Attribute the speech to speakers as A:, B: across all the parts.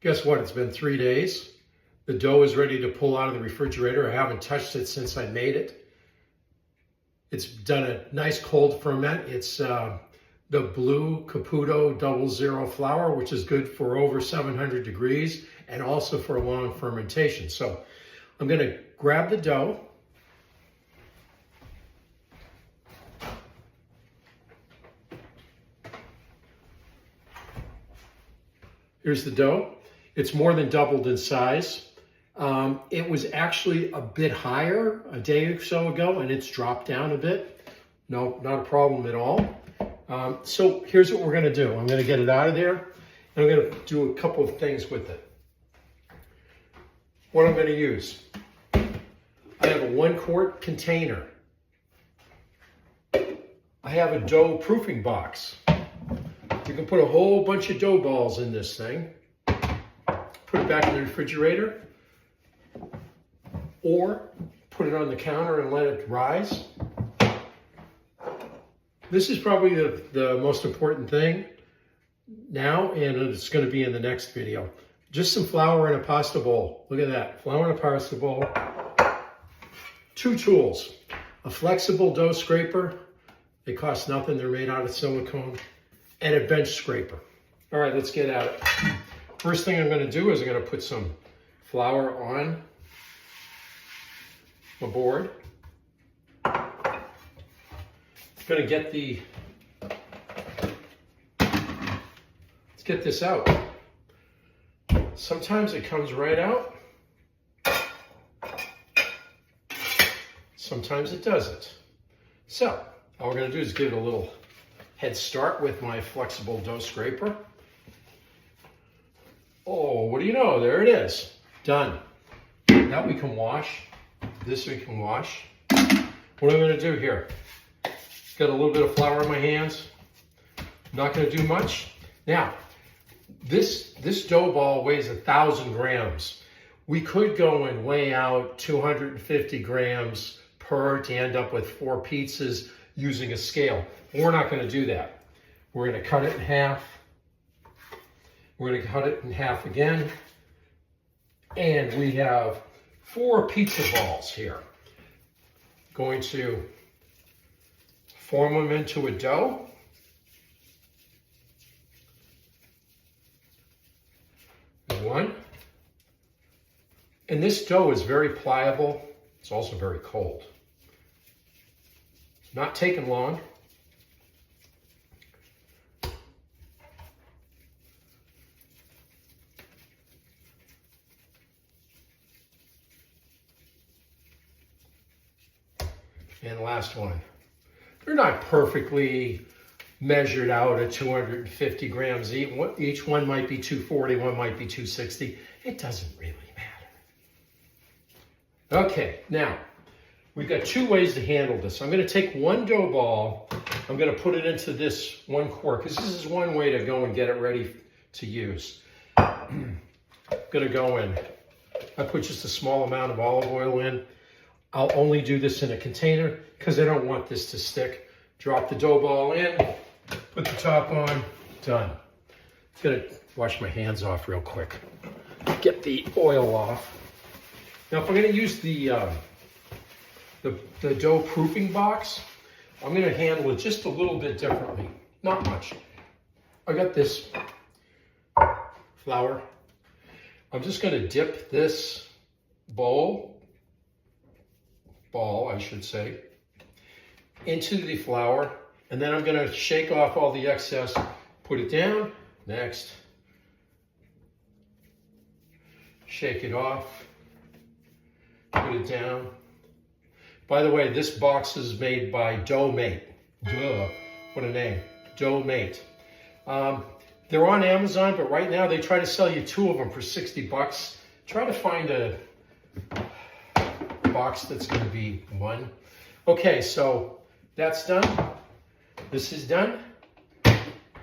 A: Guess what? It's been 3 days. The dough is ready to pull out of the refrigerator. I haven't touched it since I made it. It's done a nice cold ferment. It's the Blue Caputo 00 flour, which is good for over 700 degrees and also for a long fermentation. So I'm going to grab the dough. Here's the dough. It's more than doubled in size. It was actually a bit higher a day or so ago, and it's dropped down a bit. No, not a problem at all. So here's what we're going to do. I'm going to get it out of there, and I'm going to do a couple of things with it. What I'm going to use. I have a 1-quart container. I have a dough proofing box. You can put a whole bunch of dough balls in this thing. Put it back in the refrigerator. Or put it on the counter and let it rise. This is probably the most important thing now, and it's going to be in the next video. Just some flour in a pasta bowl. Look at that, flour in a pasta bowl. 2 tools, a flexible dough scraper. They cost nothing, they're made out of silicone. And a bench scraper. All right, let's get at it. First thing I'm going to do is I'm going to put some flour on my board. I'm going to get let's get this out. Sometimes it comes right out. Sometimes it doesn't. So all we're going to do is give it a little head start with my flexible dough scraper. Oh, what do you know? There it is. Done. That we can wash. This we can wash. What I'm going to do here, got a little bit of flour in my hands. Not going to do much. Now, this dough ball weighs 1,000 grams. We could go and weigh out 250 grams per to end up with 4 pizzas using a scale. We're not going to do that. We're going to cut it in half. We're going to cut it in half again. And we have 4 pizza balls here. Going to form them into a dough. One. And this dough is very pliable. It's also very cold. Not taking long. And last one. They're not perfectly measured out at 250 grams each. One might be 240, one might be 260. It doesn't really matter. Okay, now we've got 2 ways to handle this. I'm going to take one dough ball. I'm going to put it into this 1 quart because this is one way to go and get it ready to use. I'm going to go in. I put just a small amount of olive oil in. I'll only do this in a container because I don't want this to stick. Drop the dough ball in, put the top on, done. I'm gonna wash my hands off real quick. Get the oil off. Now if I'm gonna use the dough proofing box, I'm gonna handle it just a little bit differently. Not much. I got this flour. I'm just gonna dip this ball, I should say, into the flour, and then I'm going to shake off all the excess, put it down, next, shake it off, put it down. By the way, this box is made by Dough-Mate. Duh, what a name, Dough-Mate. They're on Amazon, but right now they try to sell you 2 of them for 60 bucks. Try to find a box that's going to be 1. Okay, so that's done. This is done.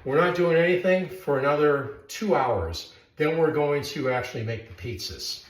A: We're not doing anything for another 2 hours. Then we're going to actually make the pizzas.